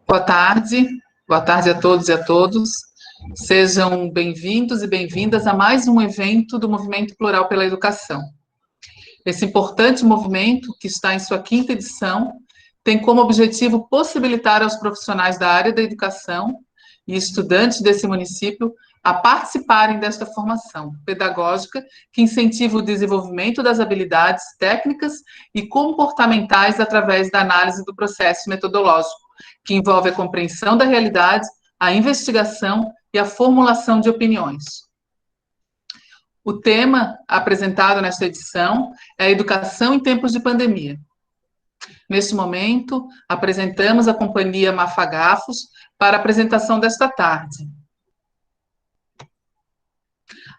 Boa tarde a todos e a todos. Sejam bem-vindos e bem-vindas a mais um evento do Movimento Plural pela Educação. Esse importante movimento, que está em sua 5ª edição, tem como objetivo possibilitar aos profissionais da área da educação e estudantes desse município a participarem desta formação pedagógica que incentiva o desenvolvimento das habilidades técnicas e comportamentais através da análise do processo metodológico, que envolve a compreensão da realidade, a investigação e a formulação de opiniões. O tema apresentado nesta edição é a educação em tempos de pandemia. Neste momento, apresentamos a Companhia Mafagafos para a apresentação desta tarde.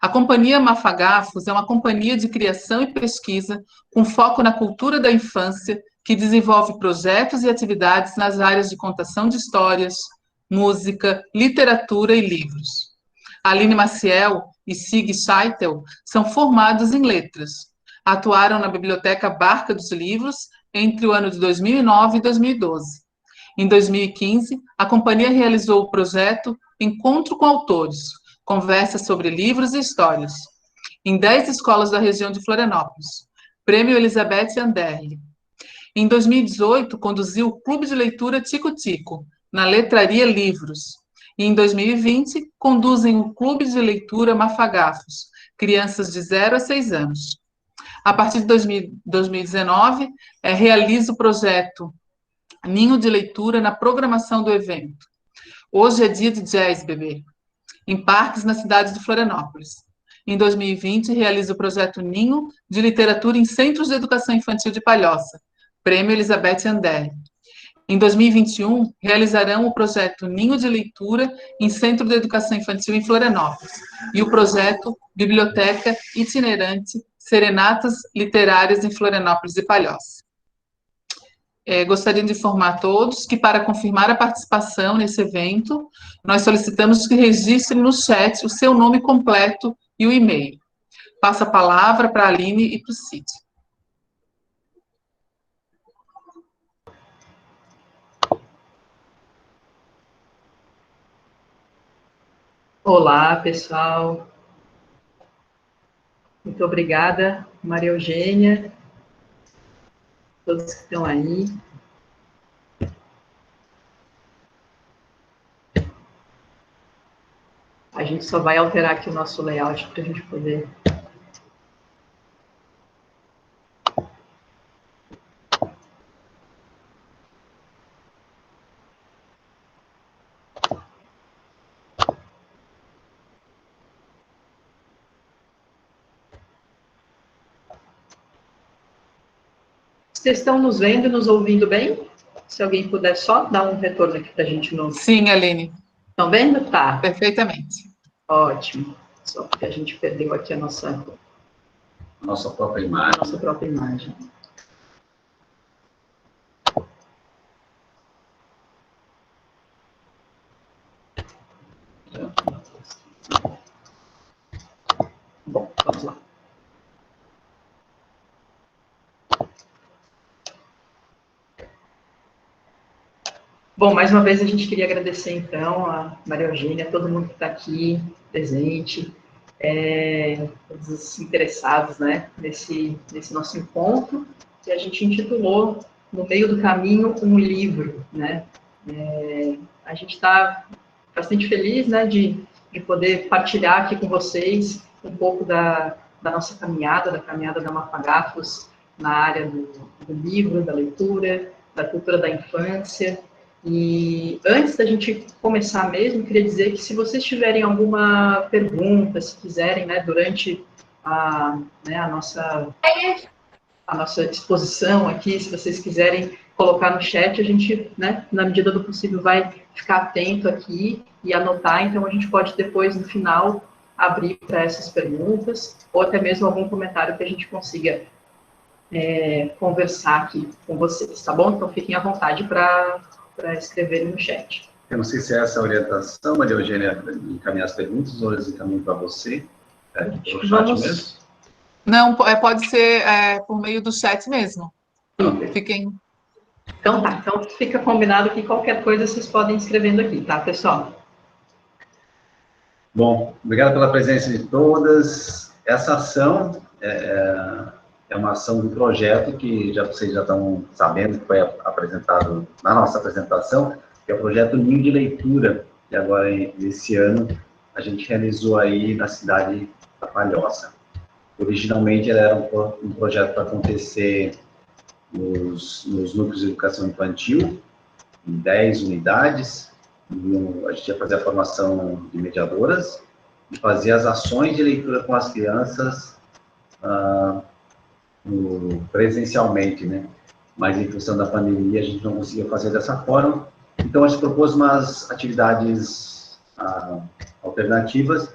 A Companhia Mafagafos é uma companhia de criação e pesquisa com foco na cultura da infância, que desenvolve projetos e atividades nas áreas de contação de histórias, música, literatura e livros. Aline Maciel e Sig Scheitel são formados em letras. Atuaram na Biblioteca Barca dos Livros entre o ano de 2009 e 2012. Em 2015, a companhia realizou o projeto Encontro com Autores, conversas sobre livros e histórias, em 10 escolas da região de Florianópolis. Prêmio Elizabeth Anderle. Em 2018, conduziu o Clube de Leitura Tico Tico, na Letraria Livros. E em 2020, conduzem o Clube de Leitura Mafagafos, crianças de 0 a 6 anos. A partir de 2019, realiza o projeto Ninho de Leitura na programação do evento. Hoje é dia de jazz, bebê, em parques na cidade de Florianópolis. Em 2020, realiza o projeto Ninho de Literatura em Centros de Educação Infantil de Palhoça, Prêmio Elizabeth Anderle. Em 2021, realizarão o projeto Ninho de Leitura em Centro de Educação Infantil em Florianópolis e o projeto Biblioteca Itinerante Serenatas Literárias em Florianópolis e Palhoça. Gostaria de informar a todos que, para confirmar a participação nesse evento, nós solicitamos que registrem no chat o seu nome completo e o e-mail. Passo a palavra para a Aline e para o Cid. Olá, pessoal. Muito obrigada, Maria Eugênia, todos que estão aí. A gente só vai alterar aqui o nosso layout para a gente poder... Vocês estão nos vendo e nos ouvindo bem? Se alguém puder só dar um retorno aqui para a gente. Sim, Aline. Estão vendo? Tá. Perfeitamente. Ótimo. Só porque a gente perdeu aqui a nossa própria imagem. Nossa própria imagem. Bom, vamos lá. Bom, mais uma vez a gente queria agradecer, então, a Maria Eugênia, a todo mundo que está aqui presente, todos os interessados, né, nesse nosso encontro, que a gente intitulou, No Meio do Caminho, um Livro, né. A gente está bastante feliz, né, de poder partilhar aqui com vocês um pouco da nossa caminhada, da caminhada da Mafagafos na área do livro, da leitura, da cultura da infância. E antes da gente começar mesmo, queria dizer que se vocês tiverem alguma pergunta, se quiserem, né, durante a nossa exposição aqui, se vocês quiserem colocar no chat, a gente, né, na medida do possível, vai ficar atento aqui e anotar, então a gente pode depois, no final, abrir para essas perguntas, ou até mesmo algum comentário que a gente consiga conversar aqui com vocês, tá bom? Então fiquem à vontade para escreverem no chat. Eu não sei se é essa a orientação, Maria Eugênia, encaminhar as perguntas, ou eles encaminham para você, pelo chat mesmo? Não, pode ser por meio do chat mesmo. Okay. Fiquem... Então tá, então fica combinado que qualquer coisa vocês podem ir escrevendo aqui, tá, pessoal? Bom, obrigado pela presença de todas. Essa ação é uma ação do projeto que vocês já estão sabendo, que foi apresentado na nossa apresentação, que é o projeto Ninho de Leitura, que agora, esse ano, a gente realizou aí na cidade da Palhoça. Originalmente, ele era um projeto para acontecer nos núcleos de educação infantil, em 10 unidades, a gente ia fazer a formação de mediadoras e fazer as ações de leitura com as crianças presencialmente, né? Mas em função da pandemia a gente não conseguia fazer dessa forma. Então a gente propôs umas atividades alternativas.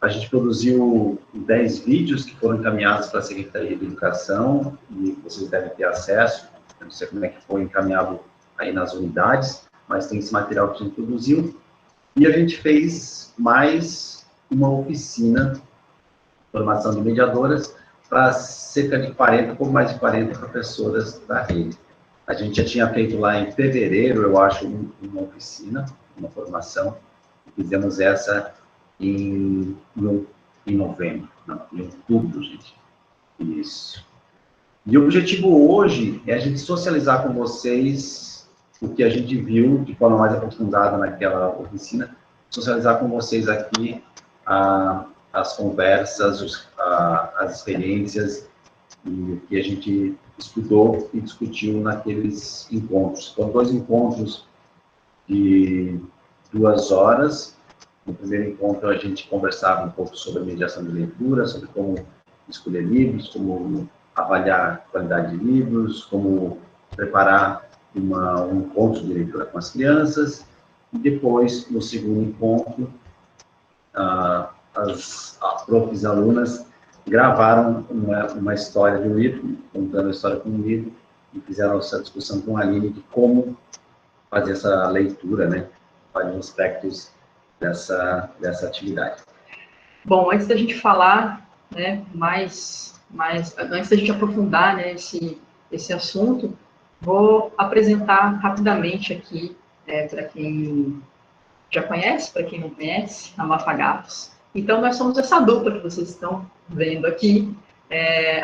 A gente produziu 10 vídeos que foram encaminhados para a Secretaria de Educação e vocês devem ter acesso. Eu não sei como é que foi encaminhado aí nas unidades, mas tem esse material que a gente produziu. E a gente fez mais uma oficina de formação de mediadoras para cerca de 40, pouco mais de 40 professoras da rede. A gente já tinha feito lá em fevereiro, eu acho, uma oficina, uma formação. Fizemos essa em novembro, não, em outubro, gente. Isso. E o objetivo hoje é a gente socializar com vocês o que a gente viu de forma mais aprofundada naquela oficina, socializar com vocês aqui as conversas, as experiências e o que a gente estudou e discutiu naqueles encontros. Foram 2 encontros de 2 horas. No primeiro encontro, a gente conversava um pouco sobre a mediação de leitura, sobre como escolher livros, como avaliar a qualidade de livros, como preparar um encontro de leitura com as crianças. E depois, no segundo encontro, as profs alunas gravaram uma história de um livro, contando a história com um livro, e fizeram essa discussão com a Aline de como fazer essa leitura, né, vários aspectos dessa atividade. Bom, antes da gente falar, né, antes da gente aprofundar, né, esse assunto, vou apresentar rapidamente aqui, para quem já conhece, para quem não conhece, a Mafagafos. Então, nós somos essa dupla que vocês estão vendo aqui.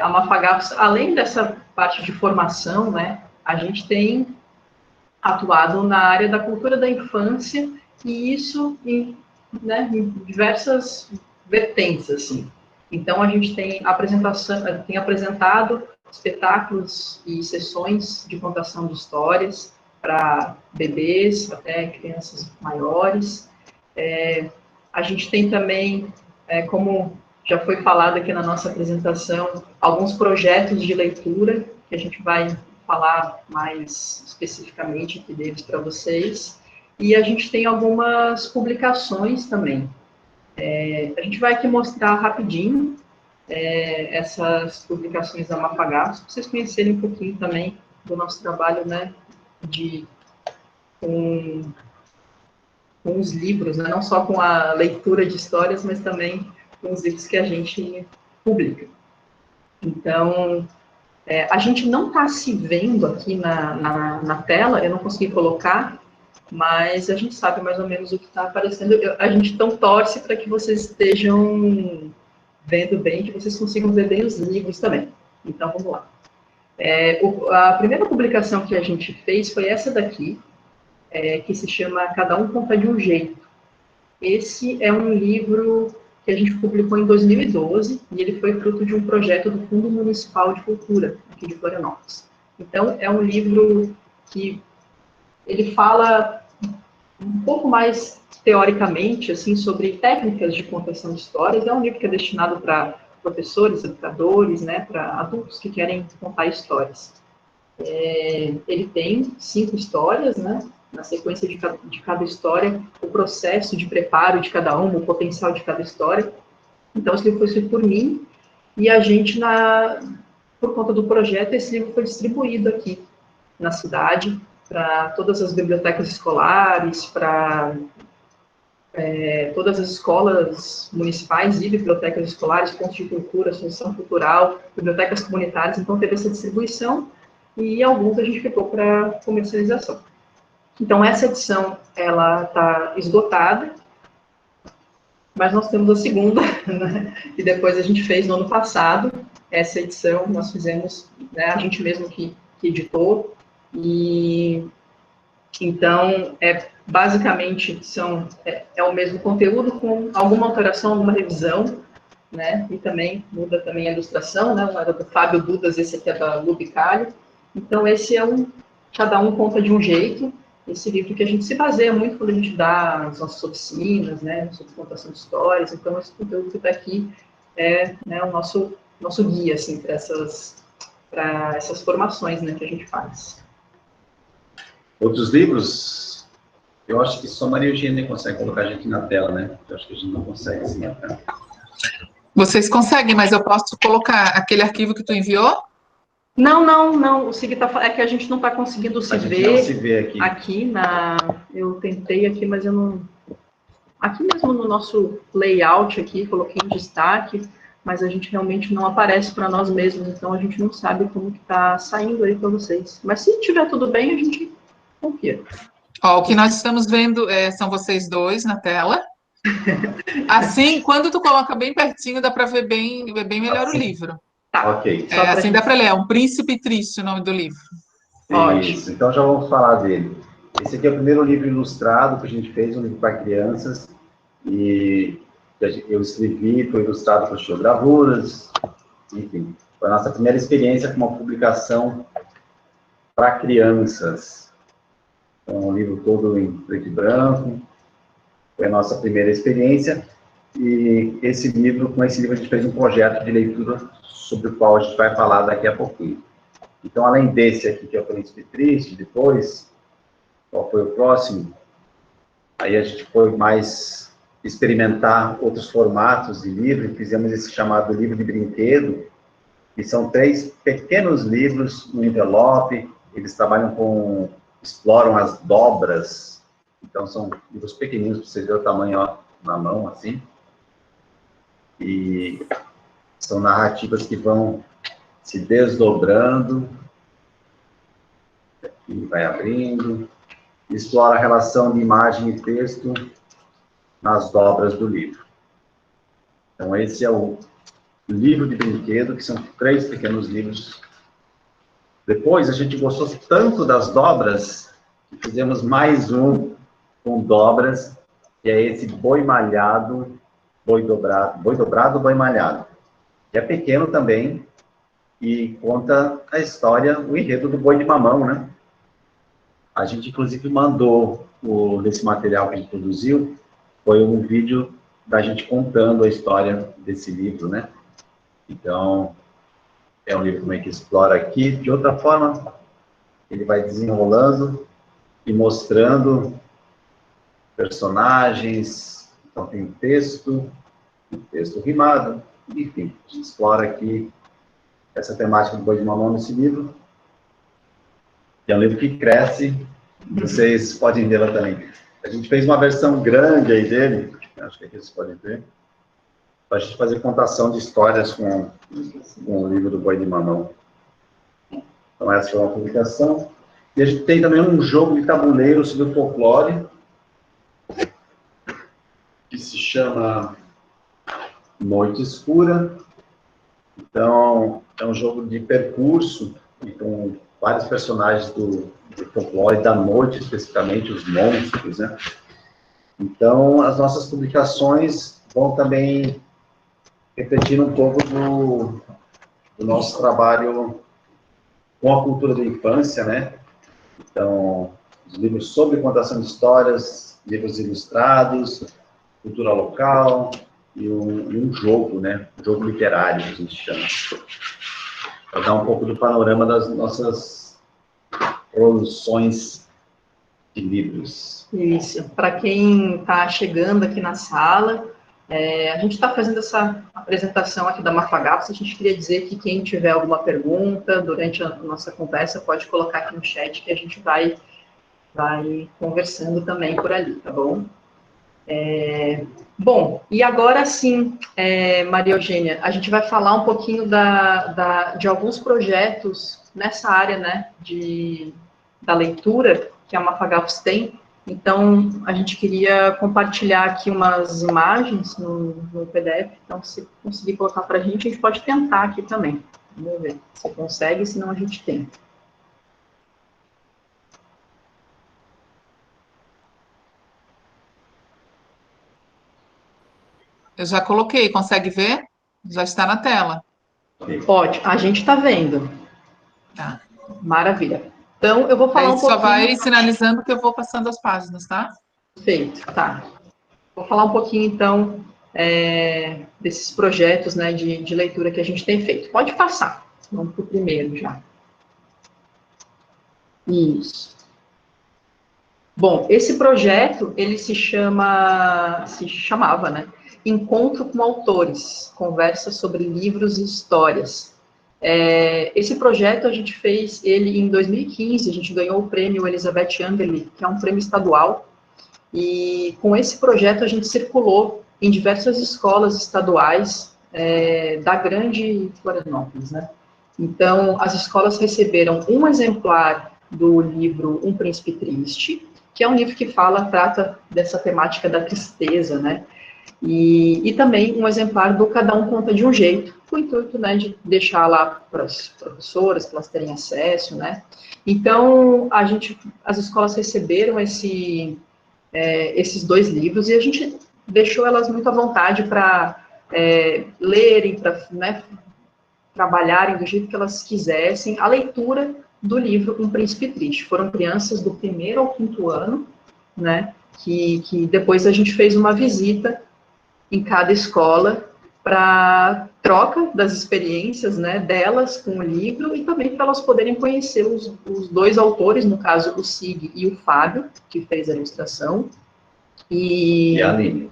A Mafagafos, além dessa parte de formação, né, a gente tem atuado na área da cultura da infância, e isso em diversas vertentes, assim. Então, a gente tem apresentado espetáculos e sessões de contação de histórias para bebês, até crianças maiores. A gente tem também, como já foi falado aqui na nossa apresentação, alguns projetos de leitura, que a gente vai falar mais especificamente aqui deles para vocês. E a gente tem algumas publicações também. A gente vai aqui mostrar rapidinho essas publicações da Mafagafos, para vocês conhecerem um pouquinho também do nosso trabalho, né, com os livros, né, não só com a leitura de histórias, mas também com os livros que a gente publica. Então, a gente não está se vendo aqui na tela, eu não consegui colocar, mas a gente sabe mais ou menos o que está aparecendo. A gente então torce para que vocês estejam vendo bem, que vocês consigam ver bem os livros também. Então, vamos lá. A primeira publicação que a gente fez foi essa daqui, que se chama Cada Um Conta de um Jeito. Esse é um livro que a gente publicou em 2012, e ele foi fruto de um projeto do Fundo Municipal de Cultura, aqui de Florianópolis. Então, é um livro que ele fala um pouco mais teoricamente, assim, sobre técnicas de contação de histórias. É um livro que é destinado para professores, educadores, né, para adultos que querem contar histórias. Ele tem 5 histórias, né, na sequência de cada história, o processo de preparo de cada uma, o potencial de cada história. Então, esse livro foi escrito por mim, e a gente, por conta do projeto, esse livro foi distribuído aqui na cidade, para todas as bibliotecas escolares, para todas as escolas municipais e bibliotecas escolares, pontos de cultura, associação cultural, bibliotecas comunitárias. Então, teve essa distribuição e alguns a gente ficou para comercialização. Então, essa edição, ela está esgotada, mas nós temos a segunda, né, que depois a gente fez no ano passado. Essa edição nós fizemos, né, a gente mesmo que editou, e então, basicamente, é o mesmo conteúdo com alguma alteração, alguma revisão, né, e também muda também a ilustração, né, um era do Fábio Dudas, esse aqui é da Lubicalho. Então, esse cada um conta de um jeito. Esse livro que a gente se baseia muito quando a gente dá as nossas oficinas, né, sobre contação de histórias. Então, esse conteúdo que está aqui né, o nosso guia, assim, para essas formações, né, que a gente faz. Outros livros, eu acho que só Maria Eugênia consegue colocar a gente na tela, né? Eu acho que a gente não consegue, sim. Vocês conseguem, mas eu posso colocar aquele arquivo que tu enviou? Não. O Sig é que a gente não está conseguindo se ver. Não se vê aqui. Eu tentei aqui, mas eu não. Aqui mesmo no nosso layout aqui, coloquei em destaque, mas a gente realmente não aparece para nós mesmos, então a gente não sabe como que está saindo aí para vocês. Mas se tiver tudo bem, a gente confia. Ó, o que nós estamos vendo são vocês dois na tela. Assim, quando tu coloca bem pertinho, dá para ver bem melhor assim. O livro. Tá. Ok. Assim dá para ler, é Um Príncipe Triste o nome do livro. Isso, então já vamos falar dele. Esse aqui é o primeiro livro ilustrado que a gente fez, um livro para crianças, e eu escrevi, foi ilustrado por xilogravuras, enfim. Foi a nossa primeira experiência com uma publicação para crianças. Então, um livro todo em preto e branco, foi a nossa primeira experiência, e com esse livro a gente fez um projeto de leitura sobre o qual a gente vai falar daqui a pouquinho. Então, além desse aqui, que é o Príncipe Triste, depois, qual foi o próximo? Aí a gente foi mais experimentar outros formatos de livro, fizemos esse chamado livro de brinquedo, que são 3 pequenos livros no envelope, eles exploram as dobras, então são livros pequeninos, para vocês verem o tamanho, ó, na mão, assim, e são narrativas que vão se desdobrando, e vai abrindo, explora a relação de imagem e texto nas dobras do livro. Então, esse é o livro de brinquedo, que são 3 pequenos livros. Depois, a gente gostou tanto das dobras, que fizemos mais um com dobras, que é esse boi malhado, boi dobrado, boi malhado. Que é pequeno também, e conta a história, o enredo do boi de mamão, né? A gente, inclusive, mandou desse material que a gente produziu, foi um vídeo da gente contando a história desse livro, né? Então, é um livro também que explora aqui. De outra forma, ele vai desenrolando e mostrando personagens. Então, tem texto rimado, enfim, a gente explora aqui essa temática do boi de mamão nesse livro. É um livro que cresce, vocês podem ver lá também. A gente fez uma versão grande aí dele, acho que aqui vocês podem ver, para a gente fazer contação de histórias com o livro do boi de mamão. Então, essa foi uma publicação. E a gente tem também um jogo de tabuleiro sobre o folclore, que se chama Noite Escura. Então, é um jogo de percurso, com vários personagens do folclore da noite, especificamente os monstros, né? Então, as nossas publicações vão também refletir um pouco do nosso trabalho com a cultura da infância, né? Então, os livros sobre contação de histórias, livros ilustrados, cultura local e um jogo, né? Um jogo literário, que a gente chama. Para dar um pouco do panorama das nossas produções de livros. Isso. Para quem está chegando aqui na sala, a gente está fazendo essa apresentação aqui da Mafagafos. A gente queria dizer que quem tiver alguma pergunta durante a nossa conversa pode colocar aqui no chat que a gente vai vai conversando também por ali, tá bom? Bom, e agora sim, Maria Eugênia, a gente vai falar um pouquinho de alguns projetos nessa área, né, da leitura que a Mafagafos tem. Então, a gente queria compartilhar aqui umas imagens no PDF, então, se conseguir colocar para a gente pode tentar aqui também. Vamos ver se consegue, senão a gente tenta. Eu já coloquei, consegue ver? Já está na tela. Ótimo, a gente está vendo. Tá. Maravilha. Então, eu vou falar um pouquinho... só vai sinalizando que eu vou passando as páginas, tá? Perfeito, tá. Vou falar um pouquinho, então, desses projetos, né, de leitura que a gente tem feito. Pode passar. Vamos para o primeiro já. Isso. Bom, esse projeto, ele se chamava, né, Encontro com Autores, Conversa sobre Livros e Histórias. Esse projeto a gente fez ele em 2015, a gente ganhou o prêmio Elizabeth Anderle, que é um prêmio estadual, e com esse projeto a gente circulou em diversas escolas estaduais da grande Florianópolis, né? Então, as escolas receberam um exemplar do livro Um Príncipe Triste, que é um livro que trata dessa temática da tristeza, né? E também um exemplar do Cada Um Conta de um Jeito, com o intuito, né, de deixar lá para as professoras, para elas terem acesso, né? Então, as escolas receberam esses dois livros e a gente deixou elas muito à vontade para lerem, para, né, trabalharem do jeito que elas quisessem, a leitura do livro Um Príncipe Triste. Foram crianças do 1º ao 5º ano, né, que depois a gente fez uma visita em cada escola para troca das experiências, né, delas com o livro e também para elas poderem conhecer os dois autores, no caso o Sig e o Fábio, que fez a ilustração, e a Aline.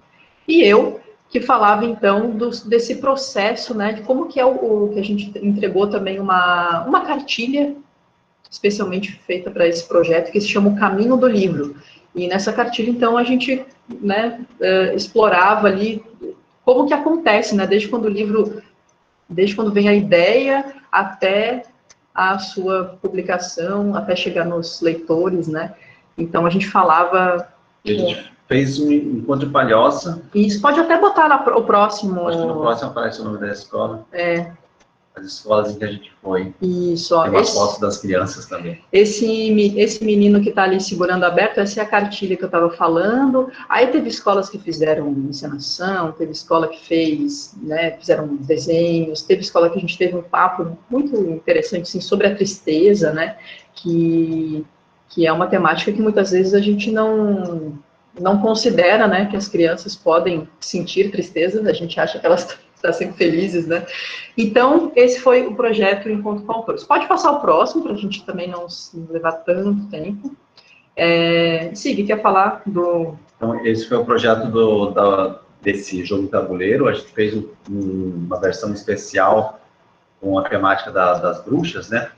E eu, que falava, então, desse processo, né, de como que é o que a gente entregou também uma cartilha, especialmente feita para esse projeto, que se chama O Caminho do Livro. E nessa cartilha, então, a gente, né, explorava ali como que acontece, né, desde quando vem a ideia até a sua publicação, até chegar nos leitores, né. Então, a gente falava... A gente fez um encontro de palhoça. Isso, pode até botar o próximo... Acho que no próximo aparece o nome da escola. As escolas em que a gente foi. Isso, ó. Tem umas fotos das crianças também. Esse menino que está ali segurando aberto, essa é a cartilha que eu estava falando. Aí teve escolas que fizeram encenação, teve escola que fizeram desenhos, teve escola que a gente teve um papo muito interessante, assim, sobre a tristeza, né, que é uma temática que muitas vezes a gente não considera, né, que as crianças podem sentir tristeza, a gente acha que elas estão sempre felizes, né? Então, esse foi o projeto Encontro com Autores. Pode passar o próximo, para a gente também não levar tanto tempo. Sig, quer falar do... Então, esse foi o projeto desse jogo de tabuleiro. A gente fez uma versão especial com a temática das bruxas, né?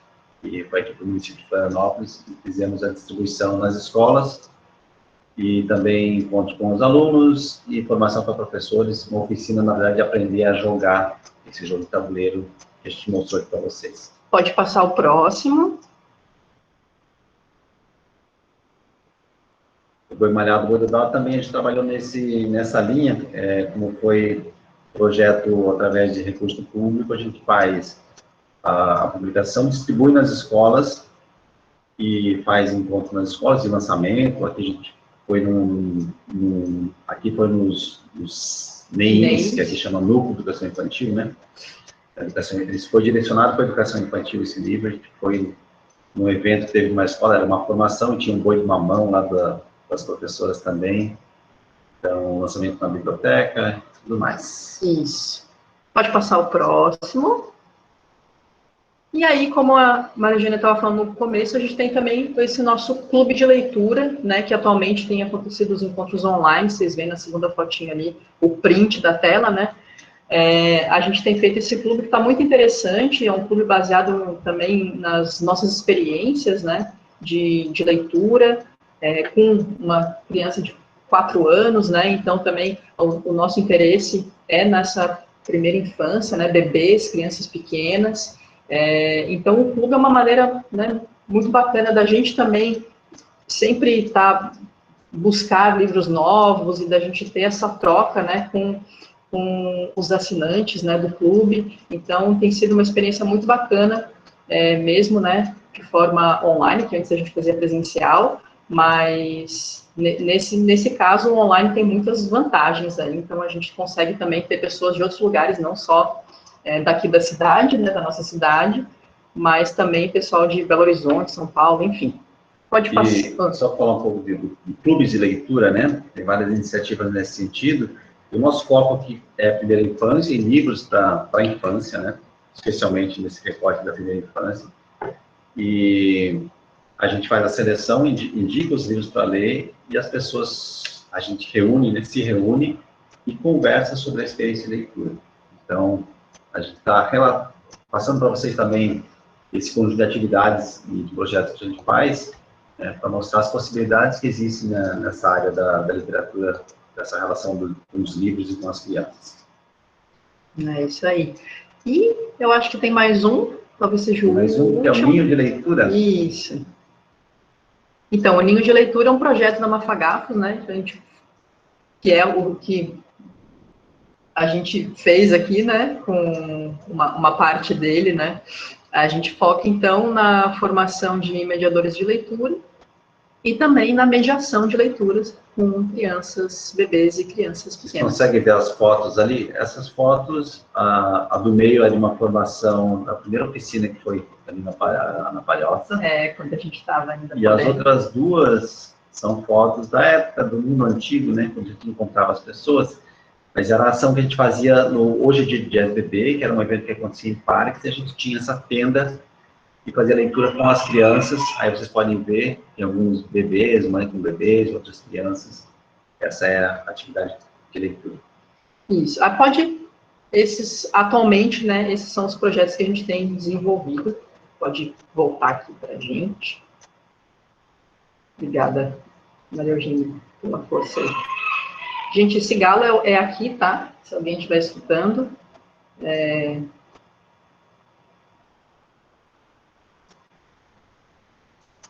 E foi aqui para o município de Florianópolis, fizemos a distribuição nas escolas, e também encontro com os alunos, e formação para professores, uma oficina, na verdade, de aprender a jogar esse jogo de tabuleiro que a gente mostrou aqui para vocês. Pode passar o próximo. O Boi Malhado, Boi Dodó, também a gente trabalhou nessa linha, como foi projeto através de recurso público, a gente faz a publicação, distribui nas escolas, e faz encontro nas escolas de lançamento. Aqui a gente foi aqui foi nos NEIs, que aqui chama Núcleo de Educação Infantil, né? Isso foi direcionado para a educação infantil, esse livro. A gente foi num evento que teve uma escola, era uma formação, tinha um boi de mamão lá das professoras também. Então, lançamento na biblioteca e tudo mais. Isso. Pode passar o próximo. E aí, como a Maria Eugênia estava falando no começo, a gente tem também esse nosso clube de leitura, né, que atualmente tem acontecido os encontros online, vocês veem na segunda fotinha ali o print da tela, né? A gente tem feito esse clube que está muito interessante, é um clube baseado também nas nossas experiências, né, de leitura. com uma criança de 4 anos, né? Então, também, o nosso interesse é nessa primeira infância, né? Bebês, crianças pequenas. Então, o clube é uma maneira, né, muito bacana da gente também sempre buscar livros novos e da gente ter essa troca, né, com os assinantes, né, do clube. Então, tem sido uma experiência muito bacana, mesmo, né, de forma online, que antes a gente fazia presencial, mas nesse caso, o online tem muitas vantagens aí, então a gente consegue também ter pessoas de outros lugares, não só daqui da cidade, né, da nossa cidade, mas também pessoal de Belo Horizonte, São Paulo, enfim. Pode passar. Só falar um pouco de clubes de leitura, né? Tem várias iniciativas nesse sentido. O nosso foco aqui é a primeira infância e livros para a infância, né? Especialmente nesse recorte da primeira infância. E a gente faz a seleção, indica os livros para ler e as pessoas, a gente reúne, né? Se reúne e conversa sobre a experiência de leitura. Então, a gente está passando para vocês também esse conjunto de atividades e de projetos que a gente faz, para mostrar as possibilidades que existem nessa área da literatura, dessa relação com os livros e com as crianças. É isso aí. E eu acho que tem mais um, talvez seja o último. Mais um, que é o Ninho de Leitura. Isso. Então, o Ninho de Leitura é um projeto da Mafagafos, né, que é o que a gente fez aqui, né, com uma parte dele, né. A gente foca, então, na formação de mediadores de leitura e também na mediação de leituras com crianças, bebês e crianças pequenas. Você consegue ver as fotos ali? Essas fotos, a do meio é de uma formação da primeira oficina que foi ali na Palhoça. Quando a gente estava ainda. E as outras duas são fotos da época do mundo antigo, né, quando a gente encontrava as pessoas. Mas era a ação que a gente fazia no Hoje de SBB, que era um evento que acontecia em parques, e a gente tinha essa tenda e fazia leitura com as crianças. Aí vocês podem ver, tem alguns bebês, mãe com bebês, outras crianças. Essa é a atividade de leitura. Isso. Atualmente, né, esses são os projetos que a gente tem desenvolvido. Pode voltar aqui para a gente. Obrigada, Maria Eugênia, pela força aí. Gente, esse galo é aqui, tá? Se alguém estiver escutando.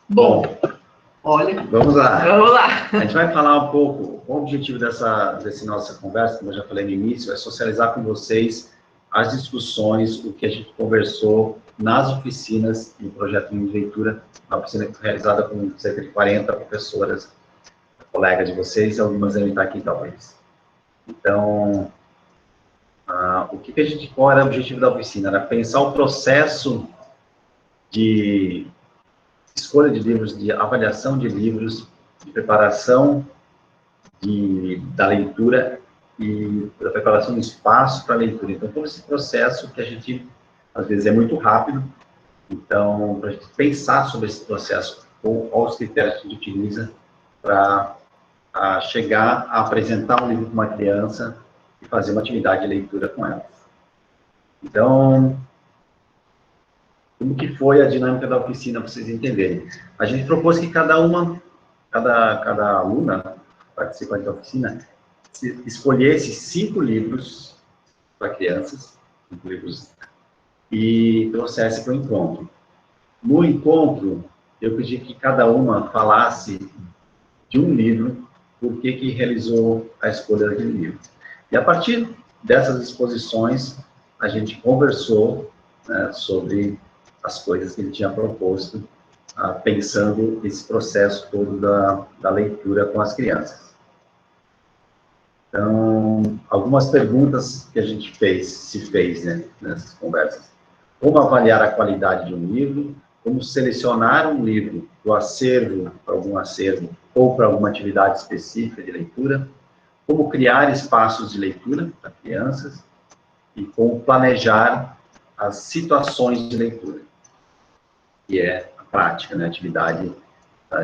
Bom, olha... Vamos lá. Vamos lá. A gente vai falar um pouco, o objetivo dessa nossa conversa, como eu já falei no início, é socializar com vocês as discussões, o que a gente conversou nas oficinas do projeto de leitura, uma oficina realizada com cerca de 40 professoras, colegas de vocês, e algumas devem estar aqui talvez. Então, qual era o objetivo da oficina? Era pensar o processo de escolha de livros, de avaliação de livros, de preparação da leitura e da preparação do espaço para a leitura. Então, todo esse processo que a gente, às vezes, é muito rápido. Então, para a gente pensar sobre esse processo, quais os critérios que a gente utiliza para chegar a apresentar um livro para uma criança e fazer uma atividade de leitura com ela. Então, como que foi a dinâmica da oficina, para vocês entenderem? A gente propôs que cada aluna participante da oficina escolhesse 5 livros para crianças, 5 livros, e trouxesse para o encontro. No encontro, eu pedi que cada uma falasse de um livro, por que realizou a escolha daquele livro. E a partir dessas exposições, a gente conversou, né, sobre as coisas que ele tinha proposto, pensando esse processo todo da leitura com as crianças. Então, algumas perguntas que a gente se fez, né, nessas conversas. Como avaliar a qualidade de um livro? Como selecionar um livro do acervo, para algum acervo, ou para alguma atividade específica de leitura? Como criar espaços de leitura para crianças? E como planejar as situações de leitura, que é a prática, né, a atividade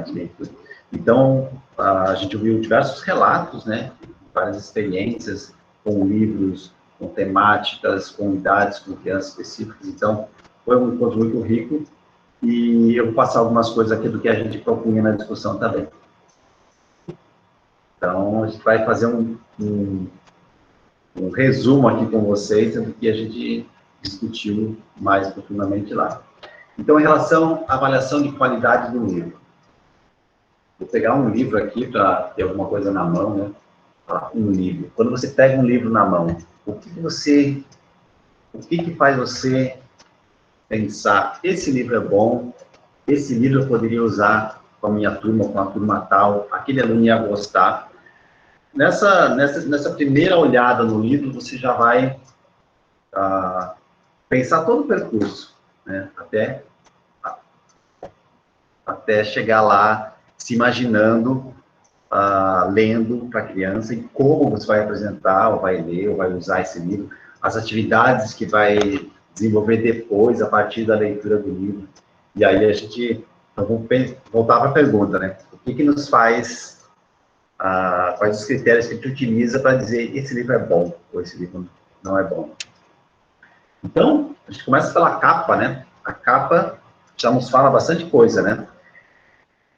de leitura. Então, a gente ouviu diversos relatos, né, várias experiências com livros, com temáticas, com idades, com crianças específicas. Então, foi um encontro muito rico e eu vou passar algumas coisas aqui do que a gente propunha na discussão também. Então, a gente vai fazer um resumo aqui com vocês do que a gente discutiu mais profundamente lá. Então, em relação à avaliação de qualidade do livro. Vou pegar um livro aqui para ter alguma coisa na mão, né? Um livro. Quando você pega um livro na mão, o que faz você pensar, esse livro é bom, esse livro eu poderia usar com a minha turma, com a turma tal, aquele aluno ia gostar. Nessa primeira olhada no livro, você já vai pensar todo o percurso, né? Até chegar lá, se imaginando, lendo para a criança, e como você vai apresentar, ou vai ler, ou vai usar esse livro, as atividades que vai desenvolver depois, a partir da leitura do livro. E aí a gente, então, vamos voltar para a pergunta, né? O que nos faz, quais os critérios que a gente utiliza para dizer esse livro é bom, ou esse livro não é bom. Então, a gente começa pela capa, né? A capa já nos fala bastante coisa, né?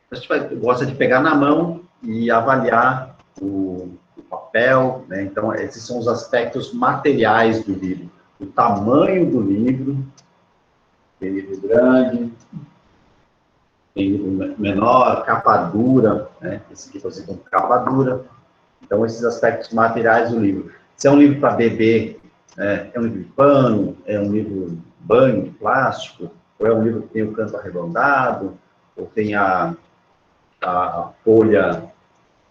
A gente gosta de pegar na mão e avaliar o papel, né? Então, esses são os aspectos materiais do livro. O tamanho do livro, tem livro grande, tem livro menor, capa dura, né? Esse aqui, por exemplo, capa dura. Então, esses aspectos materiais do livro. Se é um livro para bebê, é um livro de pano, é um livro banho, de plástico, ou é um livro que tem o canto arredondado, ou tem a folha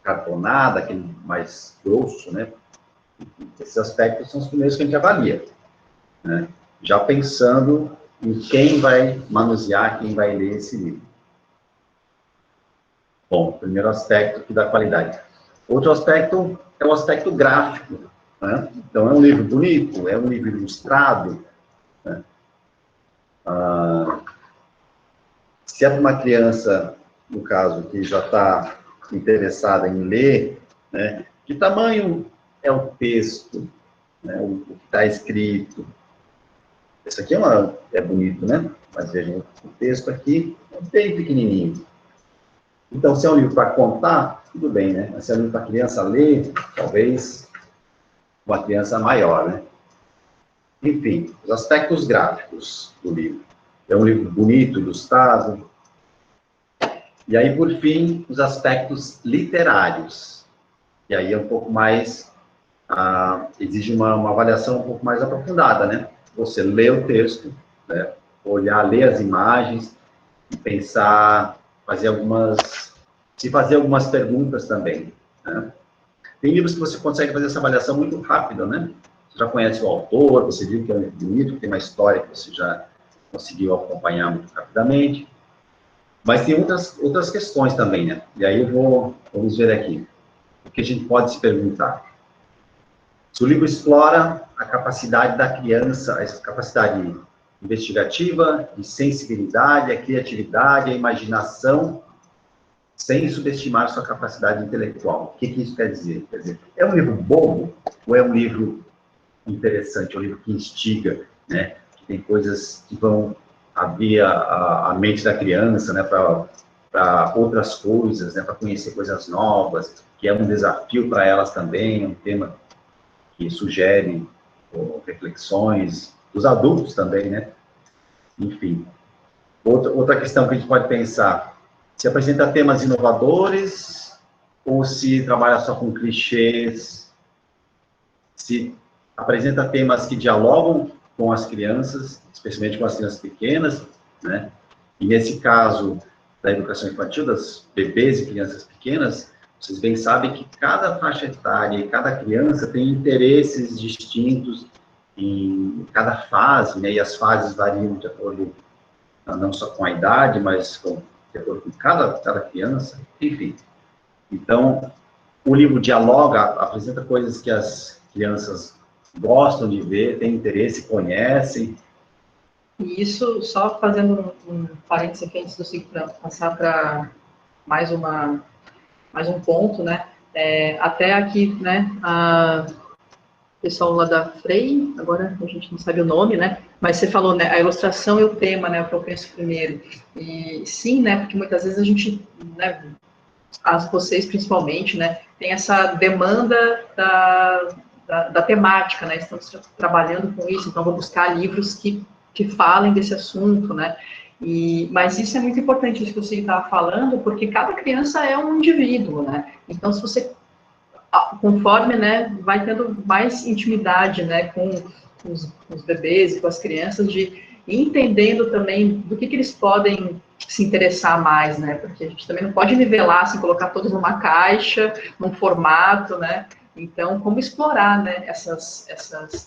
cartonada, aquele mais grosso, né? Esses aspectos são os primeiros que a gente avalia, né? Já pensando em quem vai manusear, quem vai ler esse livro. Bom, primeiro aspecto aqui da qualidade. Outro aspecto é o aspecto gráfico, né? Então, é um livro bonito, é um livro ilustrado, né? Se é para uma criança, no caso, que já está interessada em ler, né, que tamanho é o texto, né, o que está escrito. Esse aqui é bonito, né? Mas vejam, o texto aqui é bem pequenininho. Então, se é um livro para contar, tudo bem, né? Mas se é um livro para criança ler, talvez uma criança maior, né? Enfim, os aspectos gráficos do livro. É um livro bonito, ilustrado. E aí, por fim, os aspectos literários. E aí é um pouco mais, exige uma avaliação um pouco mais aprofundada, né? Você lê o texto, né? Ler as imagens e pensar, fazer algumas perguntas também, né? Tem livros que você consegue fazer essa avaliação muito rápida, né? Você já conhece o autor, você viu que é um livro bonito, que tem uma história que você já conseguiu acompanhar muito rapidamente. Mas tem outras questões também, né? E aí vamos ver aqui. O que a gente pode se perguntar? Se o livro explora a capacidade da criança, a capacidade investigativa, de sensibilidade, a criatividade, a imaginação, sem subestimar sua capacidade intelectual. O que isso quer dizer? Quer dizer, é um livro bobo ou é um livro interessante, é um livro que instiga, né? Que tem coisas que vão abrir a mente da criança, né? Para outras coisas, né? Para conhecer coisas novas, que é um desafio para elas também, é um tema que sugere reflexões dos adultos também, né? Enfim. Outra questão que a gente pode pensar, se apresenta temas inovadores ou se trabalha só com clichês, se apresenta temas que dialogam com as crianças, especialmente com as crianças pequenas, né? E nesse caso da educação infantil, das bebês e crianças pequenas, vocês bem sabem que cada faixa etária e cada criança tem interesses distintos em cada fase, né? E as fases variam de acordo, não só com a idade, mas de acordo com cada criança, enfim. Então, o livro dialoga, apresenta coisas que as crianças gostam de ver, têm interesse, conhecem. E isso, só fazendo um parênteses aqui, antes de eu passar para mais um ponto, né? Até aqui, né, o pessoal lá da Frei, agora a gente não sabe o nome, né? Mas você falou, né, a ilustração e o tema, né, o que eu penso primeiro. E sim, né, porque muitas vezes a gente, né, vocês principalmente, né, tem essa demanda da temática, né? Estamos trabalhando com isso, então vou buscar livros que falem desse assunto, né? Mas isso é muito importante, isso que você estava falando, porque cada criança é um indivíduo, né? Então, se você, conforme, né, vai tendo mais intimidade, né, com os bebês e com as crianças, de entendendo também do que eles podem se interessar mais, né? Porque a gente também não pode nivelar, assim, colocar todos numa caixa, num formato, né? Então, como explorar, né, essas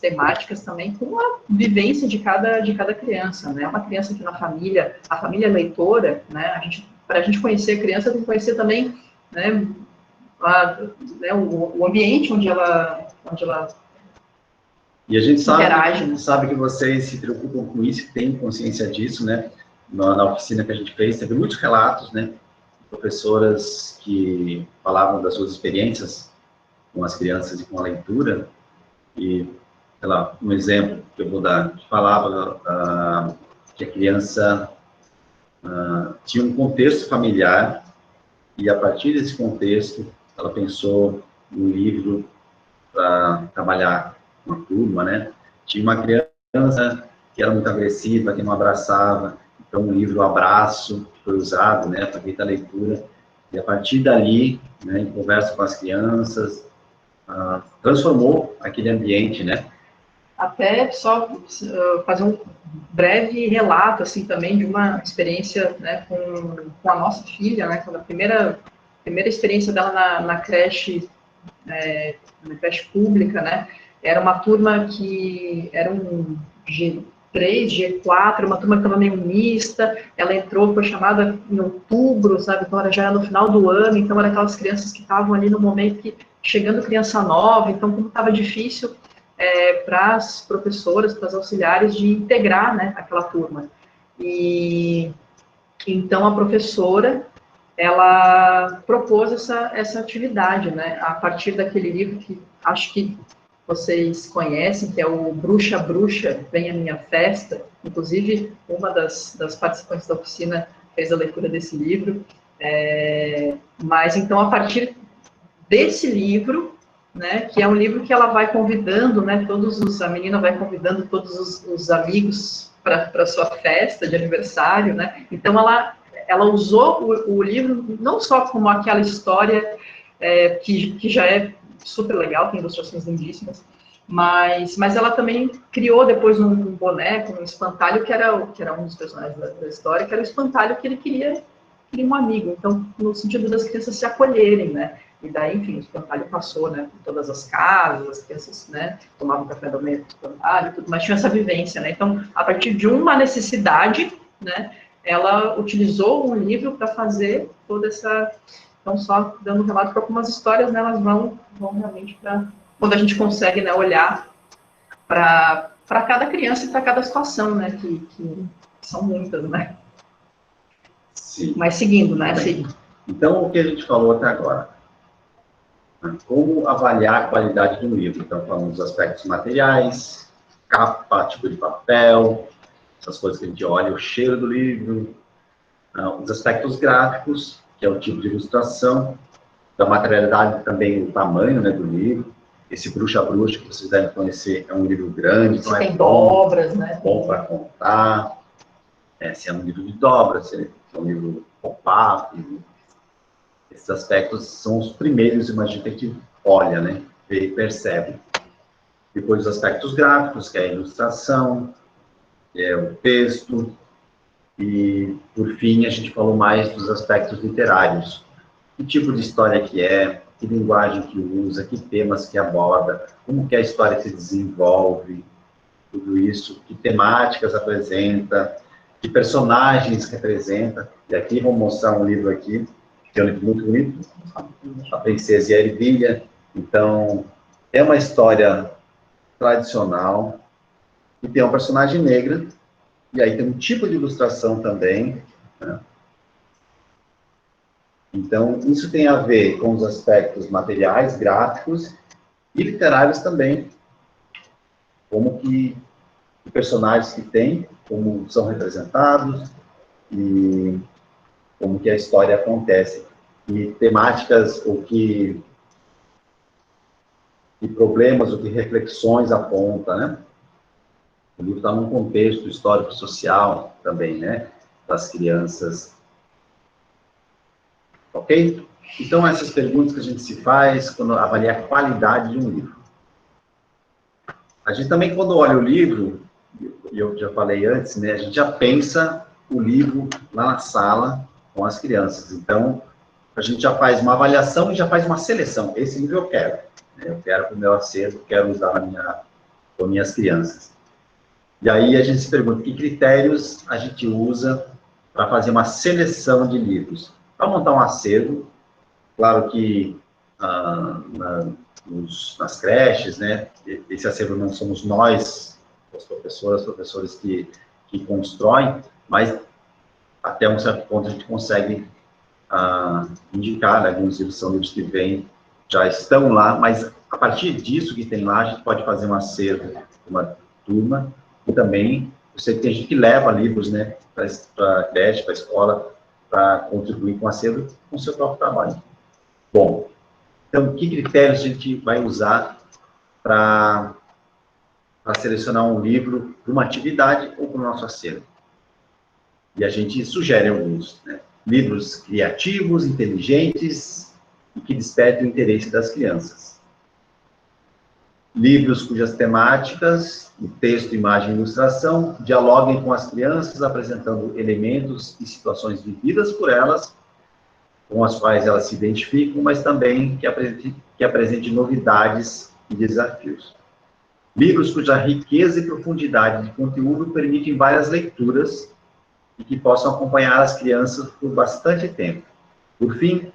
temáticas também com a vivência de cada criança, né? Uma criança que a família é leitora, né? Para a gente conhecer a criança, tem que conhecer também, né, o ambiente onde ela e a gente interage, né? sabe que vocês se preocupam com isso, que têm consciência disso, né? Na oficina que a gente fez, teve muitos relatos, né? Professoras que falavam das suas experiências com as crianças e com a leitura, e, sei lá, um exemplo que eu vou dar, falava que a criança tinha um contexto familiar, e a partir desse contexto, ela pensou no livro para trabalhar com a turma, né? Tinha uma criança que era muito agressiva, que não abraçava, então o livro Abraço foi usado, né, para a leitura, e a partir dali, né, em conversa com as crianças, transformou aquele ambiente, né? Até só fazer um breve relato, assim, também de uma experiência, né, com a nossa filha, né, quando a primeira experiência dela na creche pública, né, era uma turma que era um G3, G4, uma turma que estava meio mista, ela entrou, foi chamada em outubro, sabe, então já era no final do ano, então eram aquelas crianças que estavam ali no momento que, chegando criança nova, então como estava difícil para as professoras, para as auxiliares, de integrar, né, aquela turma. E então a professora, ela propôs essa atividade, né, a partir daquele livro que acho que vocês conhecem, que é o Bruxa, Bruxa, Vem a Minha Festa. Inclusive, uma das participantes da oficina fez a leitura desse livro. Mas, então, a partir desse livro, né, que é um livro que ela vai convidando, né, a menina vai convidando todos os amigos para sua festa de aniversário, né, então ela usou o livro não só como aquela história que já é super legal, tem ilustrações lindíssimas, mas ela também criou depois um boneco, um espantalho, que era um dos personagens da história, que era o espantalho que ele queria um amigo, então, no sentido das crianças se acolherem, né, e daí, enfim, o espantalho passou, né, por todas as casas, as crianças, né, tomavam café da manhã do espantalho, tudo, mas tinha essa vivência, né, então, a partir de uma necessidade, né, ela utilizou um livro para fazer toda essa, então, só dando um relato para algumas histórias, né, elas vão realmente para, quando a gente consegue, né, olhar para cada criança e para cada situação, né, que são muitas, né. Sim. Mas seguindo, né, seguindo. Então, o que a gente falou até agora? Como avaliar a qualidade do livro? Então, falamos dos aspectos materiais, capa, tipo de papel, essas coisas que a gente olha, o cheiro do livro, os aspectos gráficos, que é o tipo de ilustração, da materialidade também, o tamanho, né, do livro. Esse Bruxa Bruxa, que vocês devem conhecer, é um livro grande, então tem dobras, né? Bom para contar. Se é um livro de dobras, se é um livro pop-up. Esses aspectos são os primeiros, imagina, que a gente olha, né, vê e percebe. Depois os aspectos gráficos, que é a ilustração, que é o texto, e, por fim, a gente falou mais dos aspectos literários. Que tipo de história que é, que linguagem que usa, que temas que aborda, como que a história se desenvolve, tudo isso, que temáticas apresenta, que personagens representa. E aqui vou mostrar um livro aqui, que é um livro muito bonito, A Princesa e a Ervilha. Então, é uma história tradicional, e tem uma personagem negra, e aí tem um tipo de ilustração também, né? Então, isso tem a ver com os aspectos materiais, gráficos e literários também, como que os personagens que tem, como são representados e como que a história acontece. E temáticas, o que problemas ou que reflexões aponta, né? O livro está num contexto histórico-social também, né? Das crianças. Ok? Então, essas perguntas que a gente se faz quando avalia a qualidade de um livro. A gente também, quando olha o livro, e eu já falei antes, né? A gente já pensa o livro lá na sala com as crianças. Então, a gente já faz uma avaliação e já faz uma seleção. Esse livro eu quero. Né? Eu quero para o meu acervo, quero usar com minhas crianças. E aí a gente se pergunta, que critérios a gente usa para fazer uma seleção de livros? Para montar um acervo, claro que nas creches, né, esse acervo não somos nós, as professores que constroem, mas até um certo ponto a gente consegue indicar, né, alguns livros são livros que vêm, já estão lá, mas a partir disso que tem lá, a gente pode fazer um acervo, uma turma, e também, eu sei que tem gente que leva livros, né, para a creche, para a escola, para contribuir com o acervo com o seu próprio trabalho. Bom, então, que critérios a gente vai usar para selecionar um livro para uma atividade ou para o nosso acervo? E a gente sugere alguns, né? Livros criativos, inteligentes e que despertem o interesse das crianças. Livros cujas temáticas, o texto, imagem e ilustração, dialoguem com as crianças, apresentando elementos e situações vividas por elas, com as quais elas se identificam, mas também que apresente novidades e desafios. Livros cuja riqueza e profundidade de conteúdo permitem várias leituras e que possam acompanhar as crianças por bastante tempo. Por fim,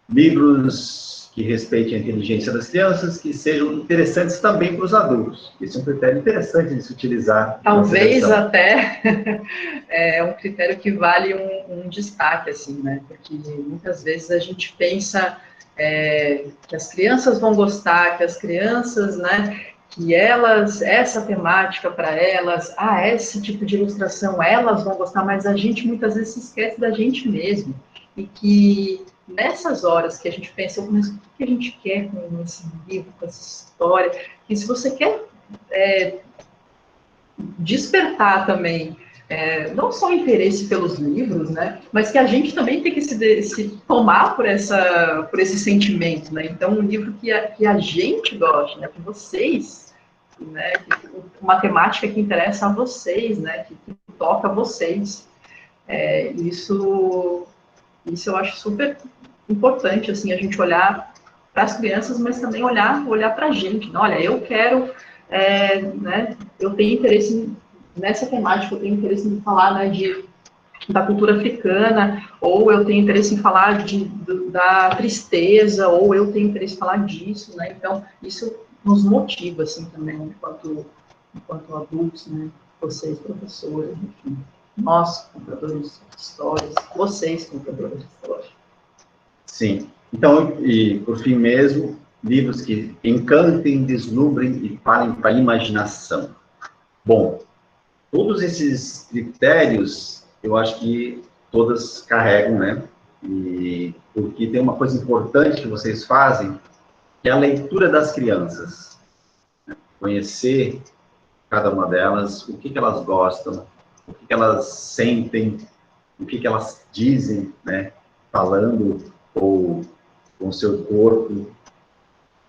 livros que respeitem a inteligência das crianças, que sejam interessantes também para os adultos. Esse é um critério interessante de se utilizar. Talvez até é um critério que vale um destaque, assim, né? Porque muitas vezes a gente pensa que as crianças vão gostar, que as crianças, né? Que elas, essa temática para elas, esse tipo de ilustração, elas vão gostar, mas a gente muitas vezes se esquece da gente mesmo. E que nessas horas que a gente pensa, mas o que a gente quer com esse livro, com essa história, e se você quer despertar também, não só interesse pelos livros, né, mas que a gente também tem que se tomar por esse sentimento, né, então um livro que a gente gosta, né, que vocês, né, uma temática que interessa a vocês, né, que toca vocês, isso eu acho super importante, assim, a gente olhar para as crianças, mas também olhar para a gente. Né? Olha, eu quero, né, eu tenho interesse nessa temática, eu tenho interesse em falar, né, da cultura africana, ou eu tenho interesse em falar da tristeza, ou eu tenho interesse em falar disso, né? Então, isso nos motiva, assim, também, enquanto adultos, né? Vocês, professores, enfim. Nós, contadores de histórias, vocês, contadores de histórias. Sim. Então, e por fim mesmo, livros que encantem, deslumbrem e falem para a imaginação. Bom, todos esses critérios, eu acho que todas carregam, né? E porque tem uma coisa importante que vocês fazem, que é a leitura das crianças. Conhecer cada uma delas, o que elas gostam, o que elas sentem, o que elas dizem, né? Falando ou com o seu corpo.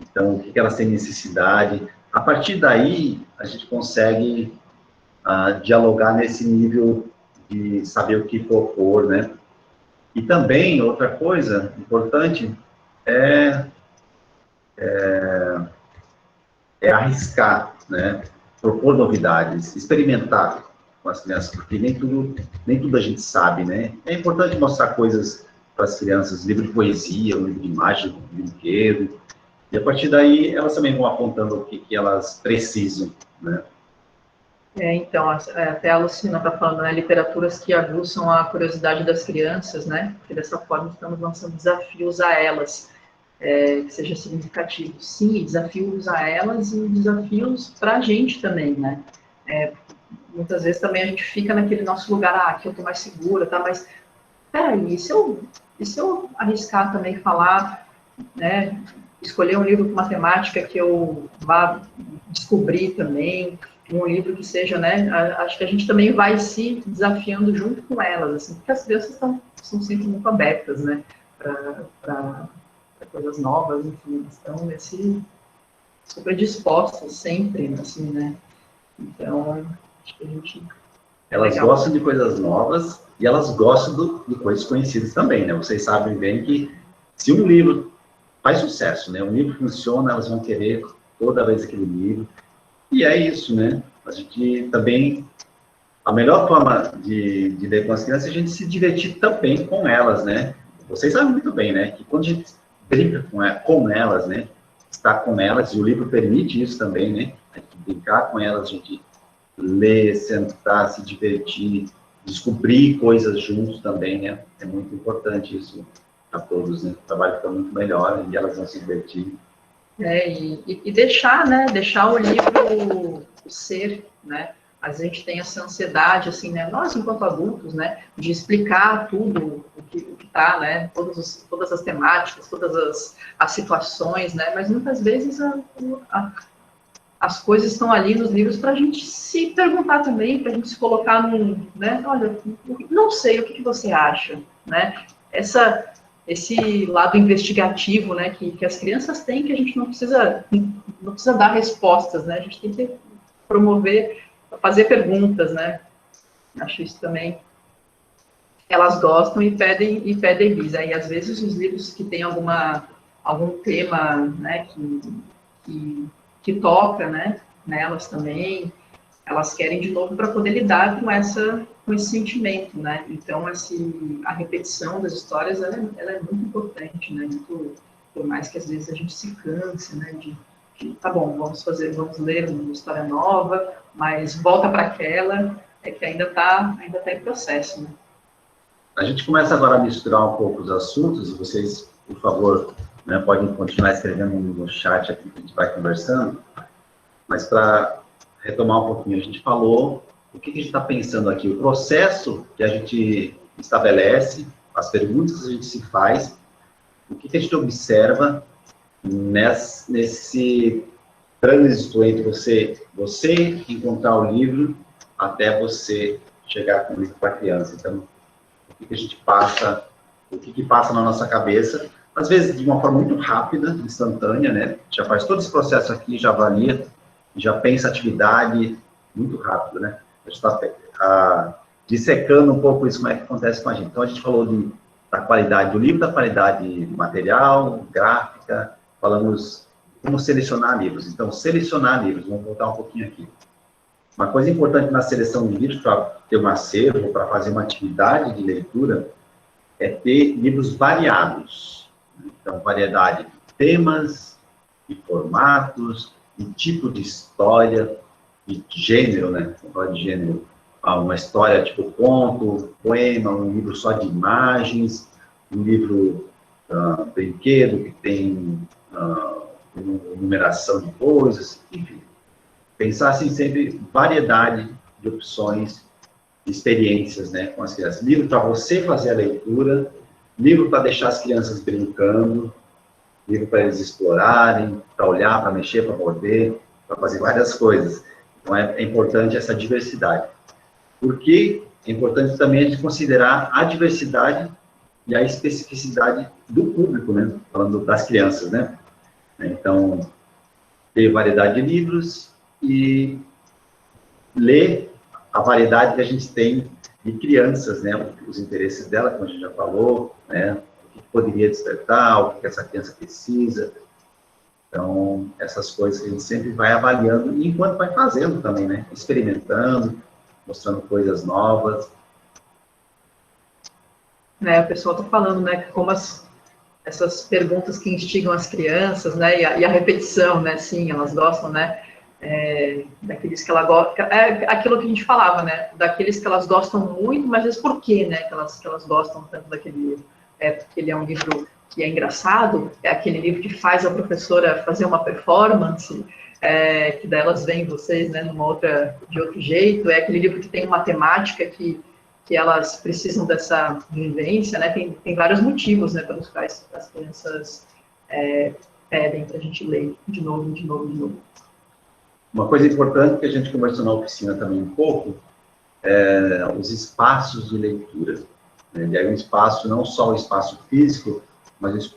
Então, o que elas têm necessidade. A partir daí, a gente consegue dialogar nesse nível de saber o que propor, né? E também, outra coisa importante é arriscar, né? Propor novidades, experimentar com as crianças, porque nem tudo a gente sabe, né? É importante mostrar coisas para as crianças, livro de poesia, um livro de mágica, um brinquedo, e a partir daí elas também vão apontando o que elas precisam, né? Então, até a Lucina está falando, né, literaturas que aguçam a curiosidade das crianças, né, porque dessa forma estamos lançando desafios a elas, que seja significativo. Sim, desafios a elas e desafios para a gente também, né. Muitas vezes também a gente fica naquele nosso lugar, aqui eu estou mais segura, tá, mas, peraí, e se eu arriscar também falar, né, escolher um livro com uma temática que eu vá descobrir também, um livro que seja, né, acho que a gente também vai se desafiando junto com elas, assim, porque as crianças são sempre muito abertas, né, para coisas novas, enfim, estão super dispostas sempre, assim, né, então, acho que a gente... Elas gostam de coisas novas e elas gostam de coisas conhecidas também, né, vocês sabem bem que se um livro faz sucesso, né, um livro funciona, elas vão querer toda vez aquele livro. E é isso, né? A gente também... A melhor forma de ler com as crianças é a gente se divertir também com elas, né? Vocês sabem muito bem, né? Que quando a gente brinca com elas, né? Está com elas, e o livro permite isso também, né? A gente brincar com elas, a gente ler, sentar, se divertir, descobrir coisas juntos também, né? É muito importante isso para todos, né? O trabalho fica muito melhor e elas vão se divertir. E deixar, né, deixar o livro ser, né, a gente tem essa ansiedade, assim, né, nós enquanto adultos, né, de explicar tudo o que está, né, todas as temáticas, todas as situações, né, mas muitas vezes as coisas estão ali nos livros para a gente se perguntar também, para a gente se colocar num, né, olha, não sei, o que você acha, né, esse lado investigativo, né, que as crianças têm, que a gente não precisa dar respostas, né, a gente tem que promover, fazer perguntas, né, acho isso também, elas gostam e pedem bis, aí às vezes os livros que tem algum tema, né, que toca, né, nelas também, elas querem de novo para poder lidar com esse sentimento, né? Então, a repetição das histórias, ela é muito importante, né? Por mais que às vezes a gente se canse, né? Tá bom, vamos ler uma história nova, mas volta para aquela, que ainda tá em processo, né? A gente começa agora a misturar um pouco os assuntos, e vocês, por favor, né, podem continuar escrevendo no chat aqui que a gente vai conversando, mas para retomar um pouquinho, a gente falou o que a gente está pensando aqui, o processo que a gente estabelece, as perguntas que a gente se faz, o que a gente observa nesse trânsito entre você encontrar o livro até você chegar com o livro para a criança. Então, o que a gente passa, o que passa na nossa cabeça, às vezes de uma forma muito rápida, instantânea, né? Já faz todo esse processo aqui, já avalia, já pensa atividade muito rápido, né? A gente está dissecando um pouco isso, como é que acontece com a gente. Então, a gente falou da qualidade do livro, da qualidade material, gráfica, falamos como selecionar livros. Então, selecionar livros, vamos voltar um pouquinho aqui. Uma coisa importante na seleção de livros, para ter um acervo, para fazer uma atividade de leitura, é ter livros variados. Então, variedade de temas, de formatos, de tipo de história, de gênero, né? De gênero, uma história tipo conto, poema, um livro só de imagens, um livro brinquedo que tem numeração de coisas, enfim. Pensar assim sempre variedade de opções, de experiências, né, com as crianças. Livro para você fazer a leitura, livro para deixar as crianças brincando, livro para eles explorarem, para olhar, para mexer, para morder, para fazer várias coisas. Então, é importante essa diversidade. Porque é importante também a gente considerar a diversidade e a especificidade do público, né? Falando das crianças, né? Então, ter variedade de livros e ler a variedade que a gente tem de crianças, né? Os interesses dela, como a gente já falou, né? O que poderia despertar, o que essa criança precisa. Então, essas coisas que a gente sempre vai avaliando, e enquanto vai fazendo também, né? Experimentando, mostrando coisas novas. O pessoal está falando, né, como essas perguntas que instigam as crianças, né, e a repetição, né, sim, elas gostam, né, daqueles que ela gosta, aquilo que a gente falava, né, daqueles que elas gostam muito, mas às vezes por quê, né, que elas gostam tanto daquele livro? Porque ele é um livro que é engraçado, é aquele livro que faz a professora fazer uma performance, que daí elas veem vocês, né, de outro jeito, é aquele livro que tem uma temática que elas precisam dessa vivência, né, tem vários motivos, né, pelos quais as crianças pedem para a gente ler de novo, de novo, de novo. Uma coisa importante que a gente conversou na oficina também um pouco, é os espaços de leitura. Né? E aí um espaço, não só o espaço físico, mas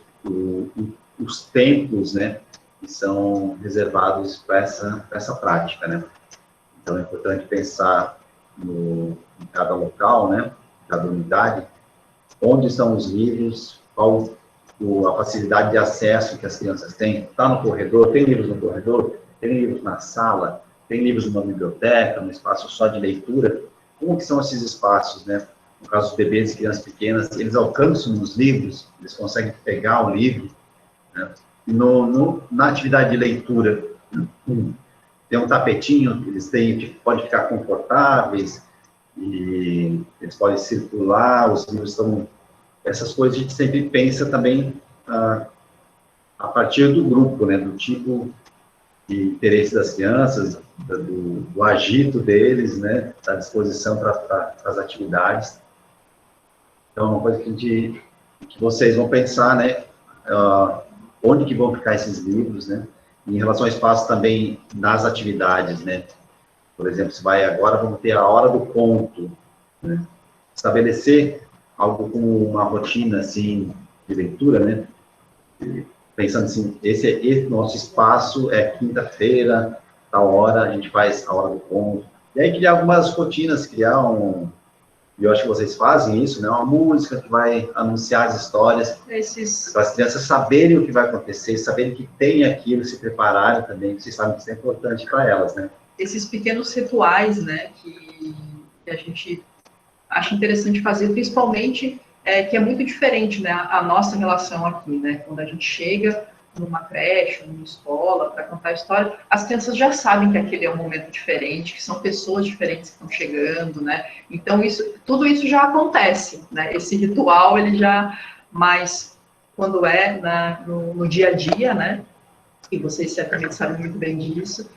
os tempos, né, que são reservados para essa prática, né? Então é importante pensar em cada local, né, cada unidade, onde estão os livros, qual a facilidade de acesso que as crianças têm. Está no corredor, tem livros no corredor, tem livros na sala, tem livros numa biblioteca, num espaço só de leitura. Como que são esses espaços, né? No caso dos bebês e crianças pequenas, eles alcançam os livros, eles conseguem pegar o livro, né? E na atividade de leitura, tem um tapetinho, eles podem ficar confortáveis, e eles podem circular, os livros estão... Essas coisas a gente sempre pensa também a partir do grupo, né? Do tipo de interesse das crianças, do agito deles, né? Da disposição para as atividades. Então, é uma coisa que vocês vão pensar, né? Onde que vão ficar esses livros, né? Em relação ao espaço também nas atividades, né? Por exemplo, se vai agora, vamos ter a hora do conto, né? Estabelecer algo como uma rotina, assim, de leitura, né? Pensando assim, esse nosso espaço é quinta-feira, tal hora, a gente faz a hora do conto. E aí criar algumas rotinas, e eu acho que vocês fazem isso, né? Uma música que vai anunciar as histórias, para as crianças saberem o que vai acontecer, saberem que tem aquilo, se prepararem também, que vocês sabem que isso é importante para elas, né? Esses pequenos rituais, né, que a gente acha interessante fazer, principalmente, que é muito diferente, né, a nossa relação aqui, né? Quando a gente chega numa creche, numa escola, para contar a história, as crianças já sabem que aquele é um momento diferente, que são pessoas diferentes que estão chegando, né? Então, tudo isso já acontece, né? Esse ritual, ele já... Mas, quando no dia a dia, né? E vocês certamente sabem muito bem disso,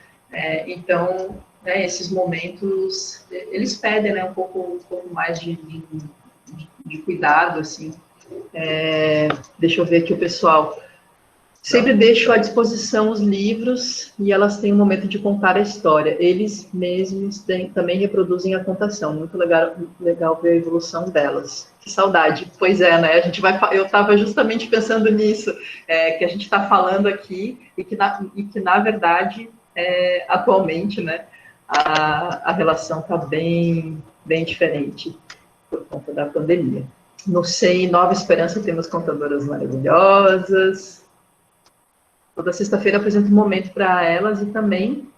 então, né, esses momentos, eles pedem, né, um pouco mais de cuidado, assim. Deixa eu ver aqui o pessoal... Sempre deixo à disposição os livros e elas têm um momento de contar a história. Eles mesmos também reproduzem a contação. Muito legal ver a evolução delas. Que saudade. Pois é, né? Eu estava justamente pensando nisso, que a gente está falando aqui e que na verdade, atualmente, né, a relação está bem diferente por conta da pandemia. No SEI Nova Esperança temos contadoras maravilhosas. Toda sexta-feira apresento um momento para elas e também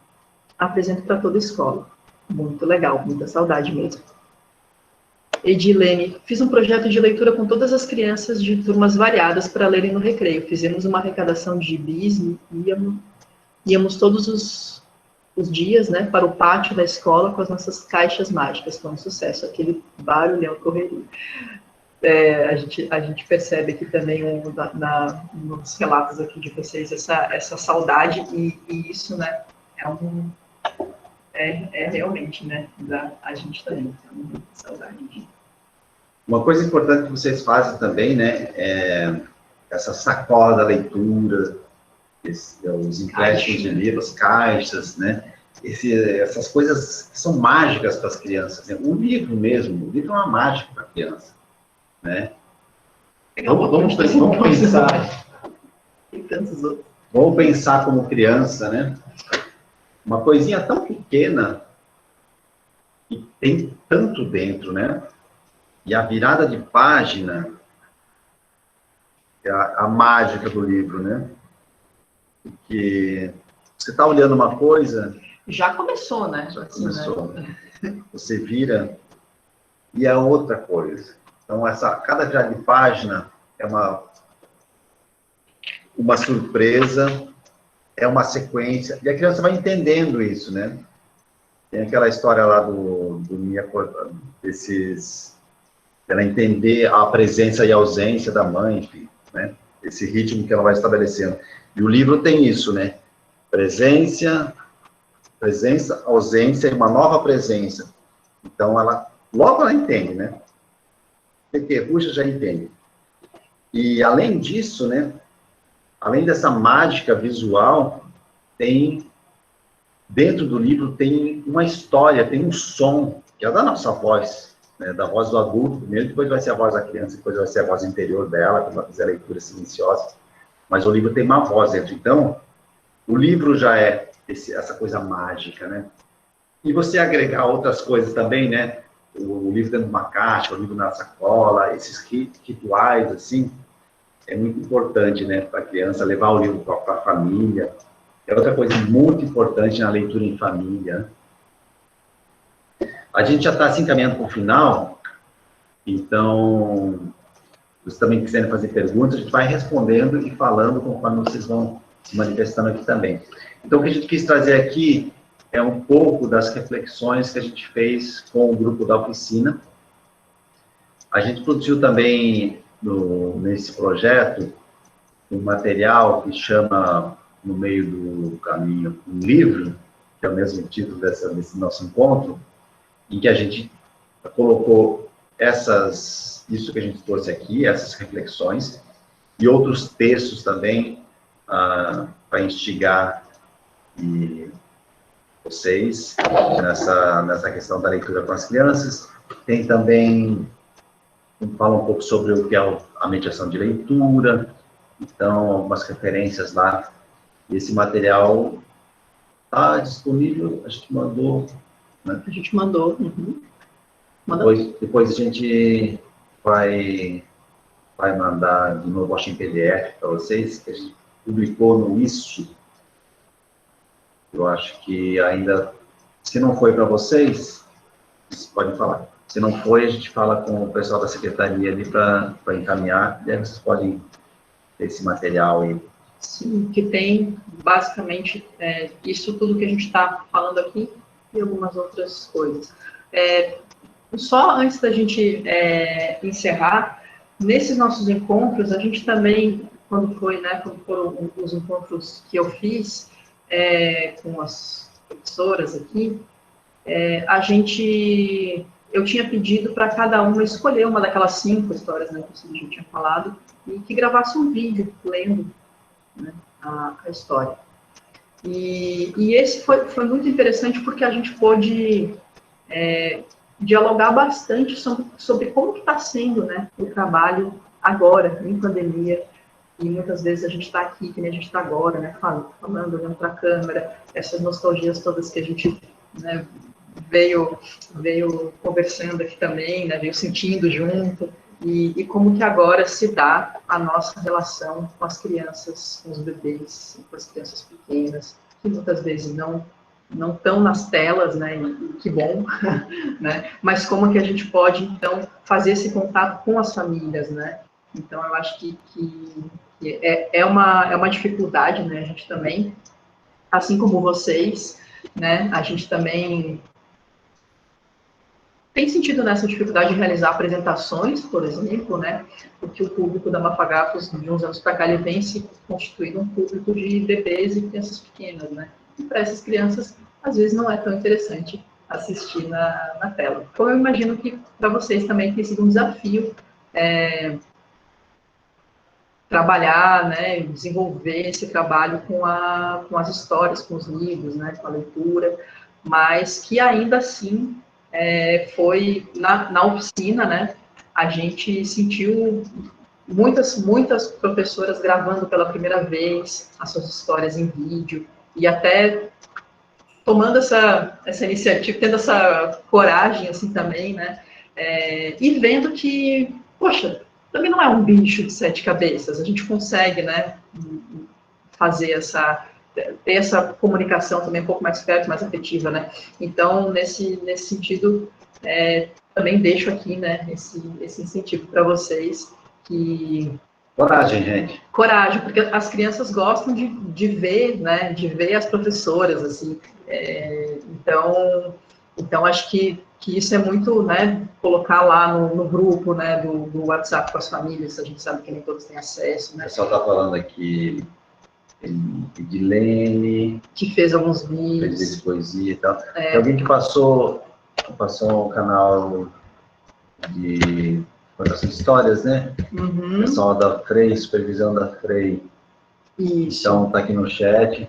apresento para toda a escola. Muito legal, muita saudade mesmo. Edilene, fiz um projeto de leitura com todas as crianças de turmas variadas para lerem no recreio. Fizemos uma arrecadação de gibis e íamos todos os dias, né, para o pátio da escola com as nossas caixas mágicas. Foi um sucesso, aquele barulhão correria. A gente percebe aqui também nos relatos aqui de vocês essa saudade e isso, né, realmente, né, a gente também tem muita saudade. Uma coisa importante que vocês fazem também, né, essa sacola da leitura, os empréstimos de livros, caixas, né, essas coisas que são mágicas para as crianças, né? O livro é uma mágica para a criança. Né? Vamos pensar. Tem tantos outros. Vamos pensar como criança, né? Uma coisinha tão pequena e tem tanto dentro, né? E a virada de página é a mágica do livro, né? Porque você está olhando uma coisa... Já começou, né? Já começou. Né? Você vira e é outra coisa. Então, cada virada de página é uma surpresa, é uma sequência, e a criança vai entendendo isso, né? Tem aquela história lá ela entender a presença e a ausência da mãe, enfim, né? Esse ritmo que ela vai estabelecendo. E o livro tem isso, né? Presença, ausência e uma nova presença. Então, logo ela entende, né? Puxa, já entende. E, além disso, né, além dessa mágica visual, dentro do livro tem uma história, tem um som, que é da nossa voz, né, da voz do adulto primeiro, depois vai ser a voz da criança, depois vai ser a voz interior dela, quando ela fizer a leitura silenciosa. Mas o livro tem uma voz dentro. Então, o livro já é essa coisa mágica, né? E você agregar outras coisas também, né? O livro dentro de uma caixa, o livro na sacola, esses rituais, assim, é muito importante, né? Para a criança levar o livro para a família. É outra coisa muito importante na leitura em família. A gente já está se encaminhando para o final, então, se vocês também quiserem fazer perguntas, a gente vai respondendo e falando conforme vocês vão se manifestando aqui também. Então, o que a gente quis trazer aqui é um pouco das reflexões que a gente fez com o grupo da oficina. A gente produziu também, nesse projeto, um material que chama, no meio do caminho, um livro, que é o mesmo título desse nosso encontro, em que a gente colocou isso que a gente trouxe aqui, essas reflexões, e outros textos também, para instigar vocês nessa questão da leitura com as crianças. Tem também, fala um pouco sobre o que é a mediação de leitura, então, algumas referências lá. Esse material está disponível, a gente mandou, né? A gente mandou. Uhum. Depois a gente vai mandar de novo, acho, em PDF para vocês, que a gente publicou no ISSU. Eu acho que ainda, se não foi para vocês podem falar. Se não foi, a gente fala com o pessoal da secretaria ali para encaminhar, e aí vocês podem ter esse material aí. Sim, que tem, basicamente, isso tudo que a gente está falando aqui e algumas outras coisas. Só antes da gente encerrar, nesses nossos encontros, a gente também, quando foram os encontros que eu fiz com as professoras aqui, eu tinha pedido para cada uma escolher uma daquelas 5 histórias, né, que a gente tinha falado, e que gravasse um vídeo lendo, né, a história. E esse foi muito interessante porque a gente pôde dialogar bastante sobre como que está sendo, né, o trabalho agora, em pandemia, e muitas vezes a gente está aqui, que nem a gente está agora, né, falando, olhando para a câmera, essas nostalgias todas que a gente, né, veio conversando aqui também, né, veio sentindo junto, e como que agora se dá a nossa relação com as crianças, com os bebês, com as crianças pequenas, que muitas vezes não estão nas telas, né, e que bom, né, mas como que a gente pode, então, fazer esse contato com as famílias, né. Então, eu acho que é uma dificuldade, né, a gente também, assim como vocês, né, a gente também tem sentido nessa dificuldade de realizar apresentações, por exemplo, né, porque o público da Mafagafos, de uns anos para cá, ele vem se constituindo um público de bebês e crianças pequenas, né, e para essas crianças, às vezes, não é tão interessante assistir na tela. Então, eu imagino que para vocês também tem sido um desafio trabalhar, né, desenvolver esse trabalho com as histórias, com os livros, né, com a leitura, mas que ainda assim foi na oficina, né, a gente sentiu muitas professoras gravando pela primeira vez as suas histórias em vídeo, e até tomando essa iniciativa, tendo essa coragem, assim, também, né, e vendo que, poxa, também não é um bicho de 7 cabeças, a gente consegue, né, ter essa comunicação também um pouco mais perto, mais afetiva, né, então, nesse sentido, também deixo aqui, né, esse incentivo para vocês, que... Coragem, gente. Coragem, porque as crianças gostam de ver, né, de ver as professoras, assim, então acho que isso é muito, né, colocar lá no grupo, né, do WhatsApp com as famílias, a gente sabe que nem todos têm acesso, né. O pessoal está falando aqui de Lene, que fez alguns vídeos. Fez de poesia e tal. Tem alguém que passou um canal contação de histórias, né? Uhum. O pessoal da FREI, supervisão da FREI, Isso. Então, está aqui no chat.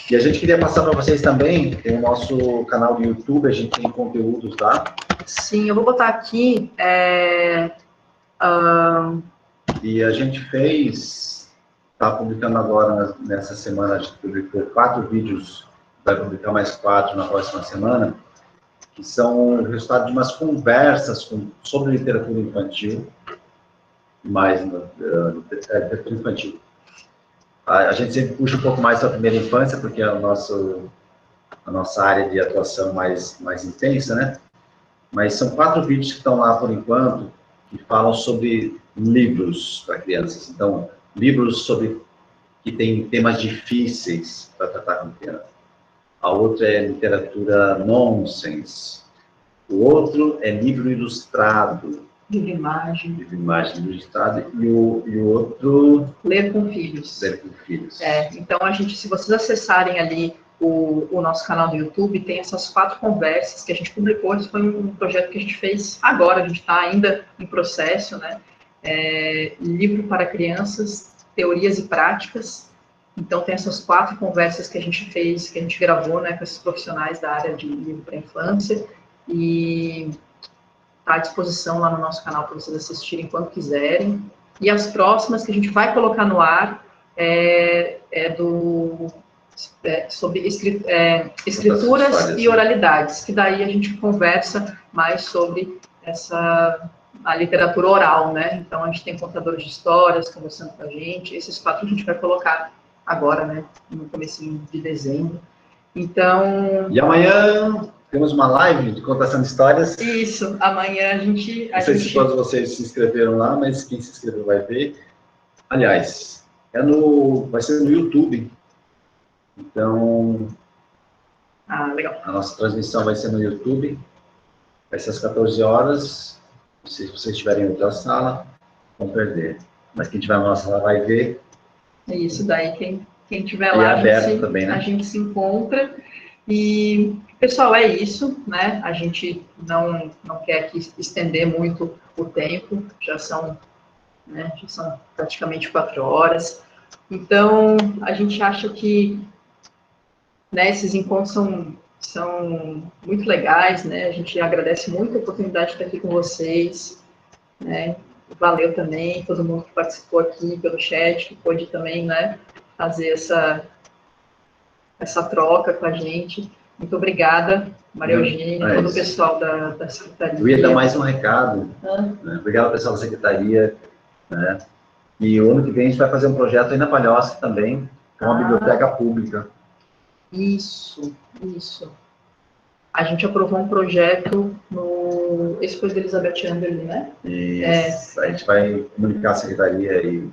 E a gente queria passar para vocês também, tem o nosso canal do YouTube, a gente tem conteúdos lá. Sim, eu vou botar aqui. E a gente está publicando agora, nessa semana, a gente publicou 4 vídeos, vai publicar mais 4 na próxima semana, que são o resultado de umas conversas sobre literatura infantil, literatura infantil. A gente sempre puxa um pouco mais para a primeira infância, porque é a nossa área de atuação mais intensa, né? Mas são 4 vídeos que estão lá por enquanto, que falam sobre livros para crianças. Então, livros que têm temas difíceis para tratar com criança. A outra é literatura nonsense. O outro é livro ilustrado. Livro imagem. Livro imagem ilustrado. E o outro... Ler com filhos. Ler com filhos. Então, se vocês acessarem ali o nosso canal do YouTube, tem essas 4 conversas que a gente publicou. Isso foi um projeto que a gente fez agora, a gente está ainda em processo, né? Livro para crianças, teorias e práticas. Então, tem essas 4 conversas que a gente fez, que a gente gravou, né, com esses profissionais da área de livro para infância, e está à disposição lá no nosso canal para vocês assistirem quando quiserem. E as próximas que a gente vai colocar no ar sobre escrituras e oralidades, que daí a gente conversa mais sobre a literatura oral, né? Então, a gente tem contadores de histórias conversando com a gente. Esses 4 a gente vai colocar agora, né? No comecinho de dezembro. Então... E amanhã temos uma live de contação de histórias. Isso, amanhã a gente... Não sei se todos vocês se inscreveram lá, mas quem se inscreveu vai ver. Aliás, vai ser no YouTube. Então... legal. A nossa transmissão vai ser no YouTube. Vai ser às 14 horas. Se vocês estiverem em outra sala, vão perder. Mas quem estiver na nossa sala vai ver. É isso, daí quem estiver lá, a gente se encontra. E, pessoal, é isso, né? A gente não quer aqui estender muito o tempo, já são praticamente 4 horas. Então, a gente acha que, né, esses encontros são muito legais, né? A gente agradece muito a oportunidade de estar aqui com vocês, né? Valeu também todo mundo que participou aqui pelo chat, que pôde também, né, fazer essa troca com a gente. Muito obrigada, Maria Eugênia, todo o pessoal da Secretaria. Eu ia dar mais um recado. Né? Obrigado, pessoal da Secretaria. Né? E o ano que vem a gente vai fazer um projeto aí na Palhoça também, com uma biblioteca pública. Isso. A gente aprovou um projeto esse foi do Elizabeth Anderle, né? Isso. A gente vai comunicar a Secretaria e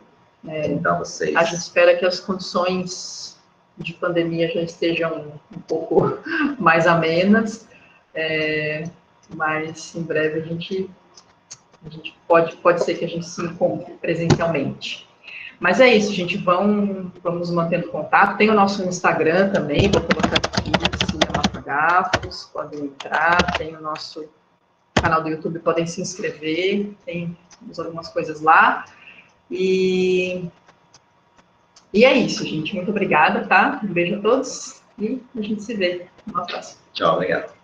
contar vocês. A gente espera que as condições de pandemia já estejam um pouco mais amenas, mas em breve a gente pode ser que a gente se encontre presencialmente. Mas é isso, gente, vamos mantendo contato. Tem o nosso Instagram também, vou colocar aqui, Cinema Mafagafos, podem entrar, tem o nosso canal do YouTube, podem se inscrever, tem algumas coisas lá. E é isso, gente. Muito obrigada, tá? Um beijo a todos e a gente se vê numa próxima. Tchau, obrigado.